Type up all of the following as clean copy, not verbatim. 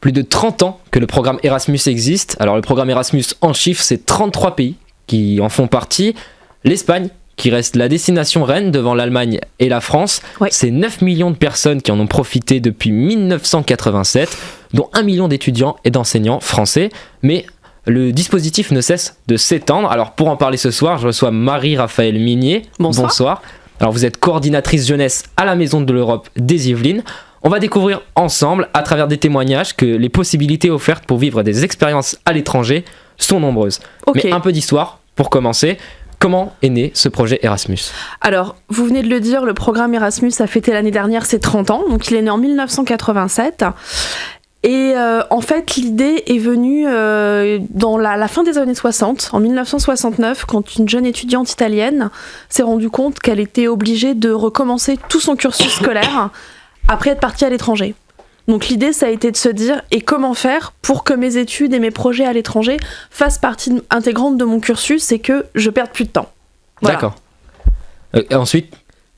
plus de 30 ans que le programme Erasmus existe. Alors le programme Erasmus en chiffres, c'est 33 pays qui en font partie. L'Espagne, qui reste la destination reine devant l'Allemagne et la France. Oui. C'est 9 millions de personnes qui en ont profité depuis 1987, dont 1 million d'étudiants et d'enseignants français. Mais le dispositif ne cesse de s'étendre. Alors pour en parler ce soir, je reçois Marie-Raphaëlle Minier. Bonsoir. Alors vous êtes coordinatrice jeunesse à la Maison de l'Europe des Yvelines. On va découvrir ensemble, à travers des témoignages, que les possibilités offertes pour vivre des expériences à l'étranger sont nombreuses. Ok. Mais un peu d'histoire pour commencer. Comment est né ce projet Erasmus ? Alors, vous venez de le dire, le programme Erasmus a fêté l'année dernière ses 30 ans, donc il est né en 1987. Et en fait, l'idée est venue dans la fin des années 60, en 1969, quand une jeune étudiante italienne s'est rendue compte qu'elle était obligée de recommencer tout son cursus scolaire après être partie à l'étranger. Donc l'idée, ça a été de se dire, et comment faire pour que mes études et mes projets à l'étranger fassent partie intégrante de mon cursus et que je perde plus de temps. Voilà. D'accord. Et ensuite,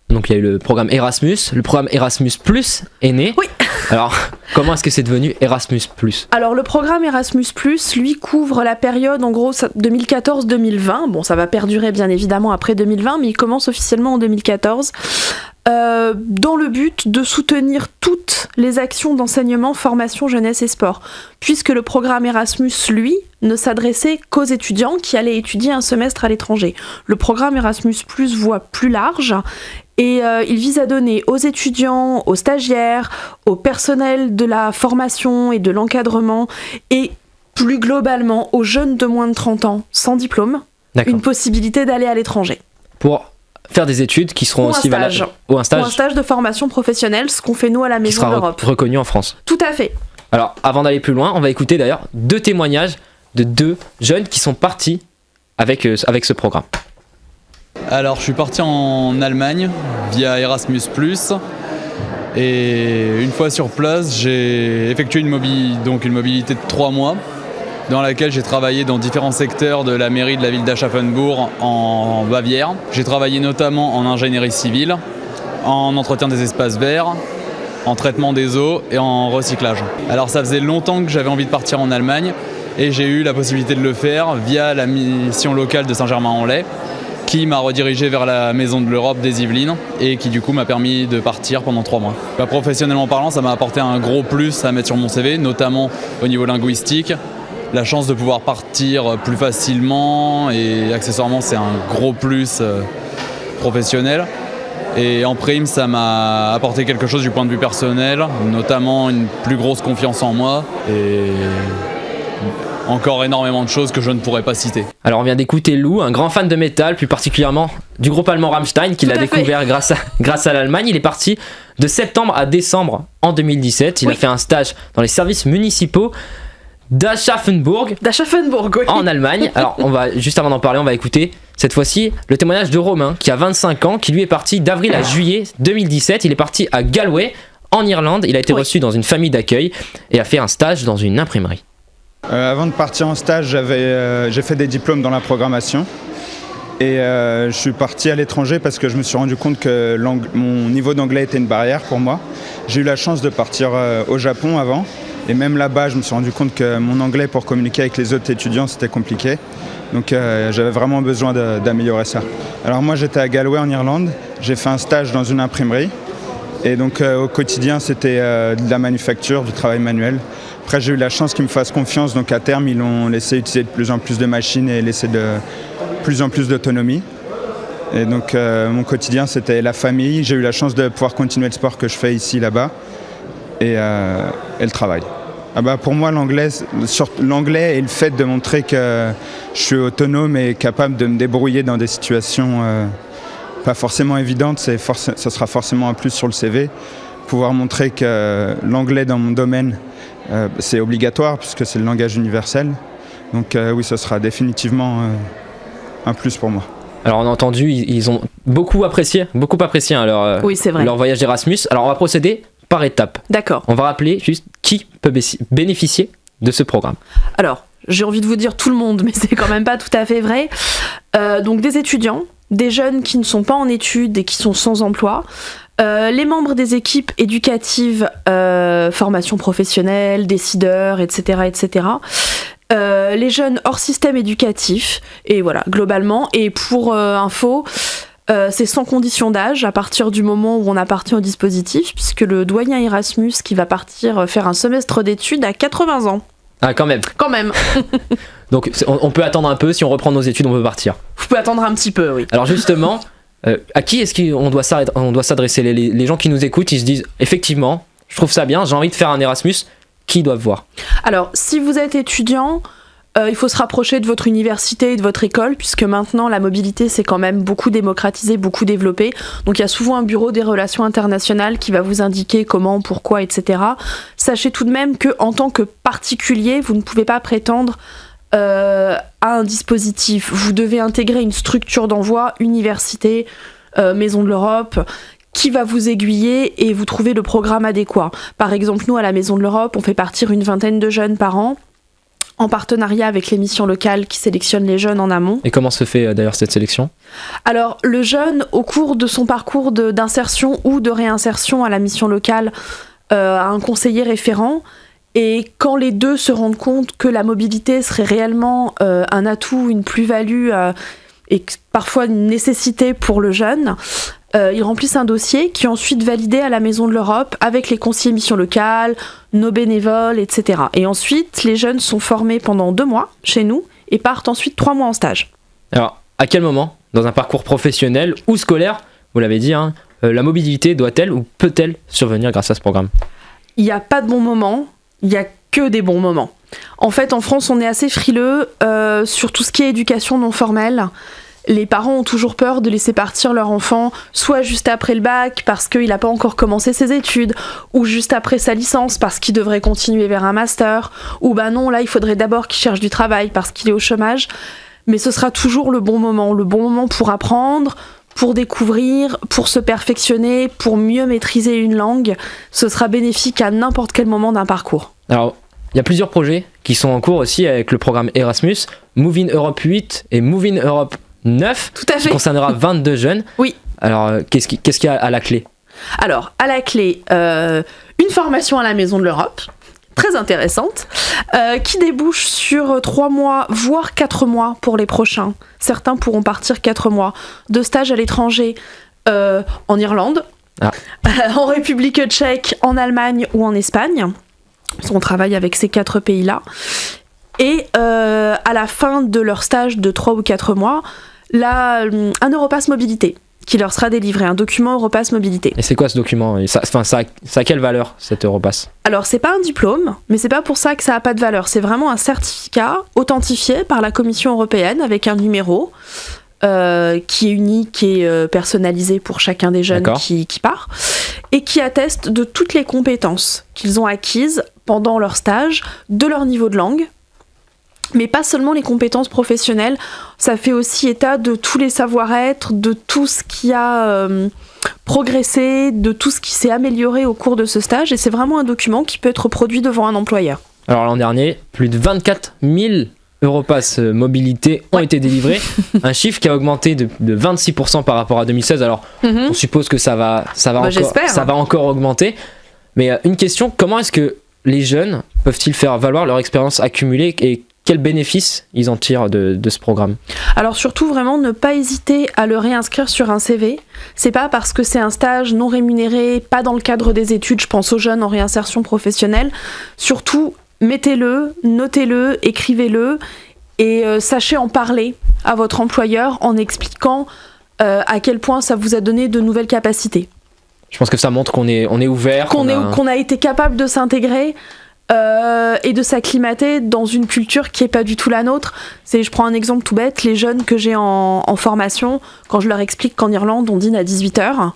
donc il y a eu le programme Erasmus. Le programme Erasmus Plus est né. Oui. Alors, comment est-ce que c'est devenu Erasmus Plus ? Alors le programme Erasmus+, lui, couvre la période en gros 2014-2020. Bon, ça va perdurer bien évidemment après 2020, mais il commence officiellement en 2014. Dans le but de soutenir toutes les actions d'enseignement, formation, jeunesse et sport, puisque le programme Erasmus, lui, ne s'adressait qu'aux étudiants qui allaient étudier un semestre à l'étranger. Le programme Erasmus+, voit plus large, et il vise à donner aux étudiants, aux stagiaires, au personnel de la formation et de l'encadrement, et plus globalement aux jeunes de moins de 30 ans sans diplôme, D'accord. une possibilité d'aller à l'étranger. Pour faire des études qui seront Ou un aussi valables. stage. Ou un Ou un stage stage de formation professionnelle, ce qu'on fait nous à la qui Maison de sera l'Europe. reconnu en France. Tout à fait. Alors, avant d'aller plus loin, on va écouter d'ailleurs 2 témoignages de 2 jeunes qui sont partis avec ce programme. Alors, je suis parti en Allemagne via Erasmus+. Et une fois sur place, j'ai effectué une mobilité de 3 mois dans laquelle j'ai travaillé dans différents secteurs de la mairie de la ville d'Aschaffenbourg en Bavière. J'ai travaillé notamment en ingénierie civile, en entretien des espaces verts, en traitement des eaux et en recyclage. Alors ça faisait longtemps que j'avais envie de partir en Allemagne et j'ai eu la possibilité de le faire via la mission locale de Saint-Germain-en-Laye qui m'a redirigé vers la Maison de l'Europe des Yvelines et qui du coup m'a permis de partir pendant 3 mois. Professionnellement parlant, ça m'a apporté un gros plus à mettre sur mon CV, notamment au niveau linguistique. La chance de pouvoir partir plus facilement et accessoirement c'est un gros plus professionnel. Et en prime ça m'a apporté quelque chose du point de vue personnel, notamment une plus grosse confiance en moi et encore énormément de choses que je ne pourrais pas citer. Alors on vient d'écouter Lou, un grand fan de métal, plus particulièrement du groupe allemand Rammstein, qu'il a découvert grâce à l'Allemagne. Il est parti de septembre à décembre en 2017. Il a fait un stage dans les services municipaux d'Aschaffenbourg, oui. en Allemagne. Alors juste avant d'en parler, on va écouter cette fois-ci le témoignage de Romain qui a 25 ans, qui lui est parti d'avril à juillet 2017. Il est parti à Galway en Irlande. Il a été reçu dans une famille d'accueil et a fait un stage dans une imprimerie. Avant de partir en stage, j'ai fait des diplômes dans la programmation et je suis parti à l'étranger parce que je me suis rendu compte que mon niveau d'anglais était une barrière pour moi. J'ai eu la chance de partir au Japon avant et même là-bas, je me suis rendu compte que mon anglais pour communiquer avec les autres étudiants, c'était compliqué. Donc j'avais vraiment besoin d'améliorer ça. Alors moi, j'étais à Galway en Irlande, j'ai fait un stage dans une imprimerie et donc au quotidien, c'était de la manufacture, du travail manuel. Après, j'ai eu la chance qu'ils me fassent confiance, donc à terme, ils ont laissé utiliser de plus en plus de machines et laissé de plus en plus d'autonomie. Et donc, mon quotidien, c'était la famille. J'ai eu la chance de pouvoir continuer le sport que je fais ici, là-bas, et le travail. Pour moi, l'anglais et le fait de montrer que je suis autonome et capable de me débrouiller dans des situations pas forcément évidentes, ça sera forcément un plus sur le CV. Pouvoir montrer que l'anglais dans mon domaine, c'est obligatoire puisque c'est le langage universel. Donc oui, ça sera définitivement un plus pour moi. Alors on a entendu, ils ont beaucoup apprécié leur voyage d'Erasmus. Alors on va procéder par étapes. D'accord. On va rappeler juste qui peut bénéficier de ce programme. Alors, j'ai envie de vous dire tout le monde, mais c'est quand même pas tout à fait vrai. Donc des étudiants, des jeunes qui ne sont pas en études et qui sont sans emploi, Les membres des équipes éducatives, formation professionnelle, décideurs, etc., etc. Les jeunes hors système éducatif, et voilà, globalement. Et pour info, c'est sans condition d'âge à partir du moment où on appartient au dispositif, puisque le doyen Erasmus qui va partir faire un semestre d'études a 80 ans. Ah, quand même. Quand même. Donc on peut attendre un peu, si on reprend nos études, on peut partir. Vous pouvez attendre un petit peu, oui. Alors justement, à qui est-ce qu'on doit s'adresser? Les gens qui nous écoutent, ils se disent, effectivement, je trouve ça bien, j'ai envie de faire un Erasmus, qui doivent voir? Alors, si vous êtes étudiant, il faut se rapprocher de votre université et de votre école, puisque maintenant la mobilité s'est quand même beaucoup démocratisée, beaucoup développée. Donc il y a souvent un bureau des relations internationales qui va vous indiquer comment, pourquoi, etc. Sachez tout de même qu'en tant que particulier, vous ne pouvez pas prétendre à un dispositif. Vous devez intégrer une structure d'envoi, université, Maison de l'Europe, qui va vous aiguiller et vous trouver le programme adéquat. Par exemple, nous, à la Maison de l'Europe, on fait partir une vingtaine de jeunes par an, en partenariat avec les missions locales qui sélectionnent les jeunes en amont. Et comment se fait d'ailleurs cette sélection? Alors, le jeune, au cours de son parcours d'insertion ou de réinsertion à la mission locale, a un conseiller référent. Et quand les deux se rendent compte que la mobilité serait réellement un atout, une plus-value et parfois une nécessité pour le jeune, ils remplissent un dossier qui est ensuite validé à la Maison de l'Europe avec les conseillers missions locales, nos bénévoles, etc. Et ensuite, les jeunes sont formés pendant 2 mois chez nous et partent ensuite 3 mois en stage. Alors, à quel moment, dans un parcours professionnel ou scolaire, vous l'avez dit, hein, la mobilité doit-elle ou peut-elle survenir grâce à ce programme? Il n'y a pas de bon moment, il n'y a que des bons moments. En fait, en France, on est assez frileux sur tout ce qui est éducation non formelle. Les parents ont toujours peur de laisser partir leur enfant, soit juste après le bac parce qu'il n'a pas encore commencé ses études, ou juste après sa licence parce qu'il devrait continuer vers un master, ou bah non, là il faudrait d'abord qu'il cherche du travail parce qu'il est au chômage. Mais ce sera toujours le bon moment pour apprendre, pour découvrir, pour se perfectionner, pour mieux maîtriser une langue. Ce sera bénéfique à n'importe quel moment d'un parcours. Alors, il y a plusieurs projets qui sont en cours aussi avec le programme Erasmus, Move in Europe 8 et Move in Europe 9, tout à fait. Qui concernera 22 jeunes. Oui. Alors, qu'est-ce qu'il y a à la clé? Alors, à la clé, une formation à la Maison de l'Europe, très intéressante, qui débouche sur 3 mois, voire 4 mois pour les prochains. Certains pourront partir 4 mois de stage à l'étranger en Irlande, en République tchèque, en Allemagne ou en Espagne. On travaille avec ces 4 pays-là. Et à la fin de leur stage de 3 ou 4 mois, un Europass Mobilité qui leur sera délivré, un document Europass Mobilité. Et c'est quoi ce document? Ça a quelle valeur, cet Europass? Alors, c'est pas un diplôme, mais c'est pas pour ça que ça a pas de valeur. C'est vraiment un certificat authentifié par la Commission européenne avec un numéro qui est unique et personnalisé pour chacun des jeunes qui part, et qui atteste de toutes les compétences qu'ils ont acquises pendant leur stage, de leur niveau de langue, mais pas seulement les compétences professionnelles, ça fait aussi état de tous les savoir-être, de tout ce qui a progressé, de tout ce qui s'est amélioré au cours de ce stage, et c'est vraiment un document qui peut être produit devant un employeur. Alors l'an dernier, plus de 24 000 Europass Mobilité ont été délivrés, un chiffre qui a augmenté de 26% par rapport à 2016, alors on suppose que ça va encore augmenter, mais une question, comment est-ce que les jeunes peuvent-ils faire valoir leur expérience accumulée et quels bénéfices ils en tirent de ce programme? Alors surtout vraiment ne pas hésiter à le réinscrire sur un CV. C'est pas parce que c'est un stage non rémunéré, pas dans le cadre des études, je pense aux jeunes en réinsertion professionnelle. Surtout mettez-le, notez-le, écrivez-le et sachez en parler à votre employeur en expliquant à quel point ça vous a donné de nouvelles capacités. Je pense que ça montre qu'on est ouvert, qu'on a été capable de s'intégrer et de s'acclimater dans une culture qui n'est pas du tout la nôtre. Je prends un exemple tout bête, les jeunes que j'ai en formation, quand je leur explique qu'en Irlande on dîne à 18h,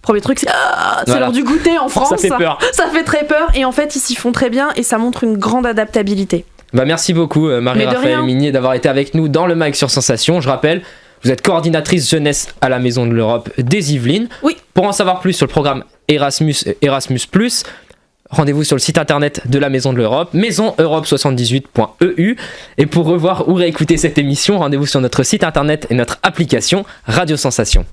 premier truc c'est l'heure du goûter en France. Ça fait peur. Ça fait très peur, et en fait ils s'y font très bien et ça montre une grande adaptabilité. Merci beaucoup Marie-Raphaëlle Minier d'avoir été avec nous dans le Mag sur Sensation. Je rappelle, vous êtes coordinatrice jeunesse à la Maison de l'Europe des Yvelines. Oui. Pour en savoir plus sur le programme Erasmus et Erasmus+, rendez-vous sur le site internet de la Maison de l'Europe, maisoneurope78.eu. Et pour revoir ou réécouter cette émission, rendez-vous sur notre site internet et notre application Radio Sensation.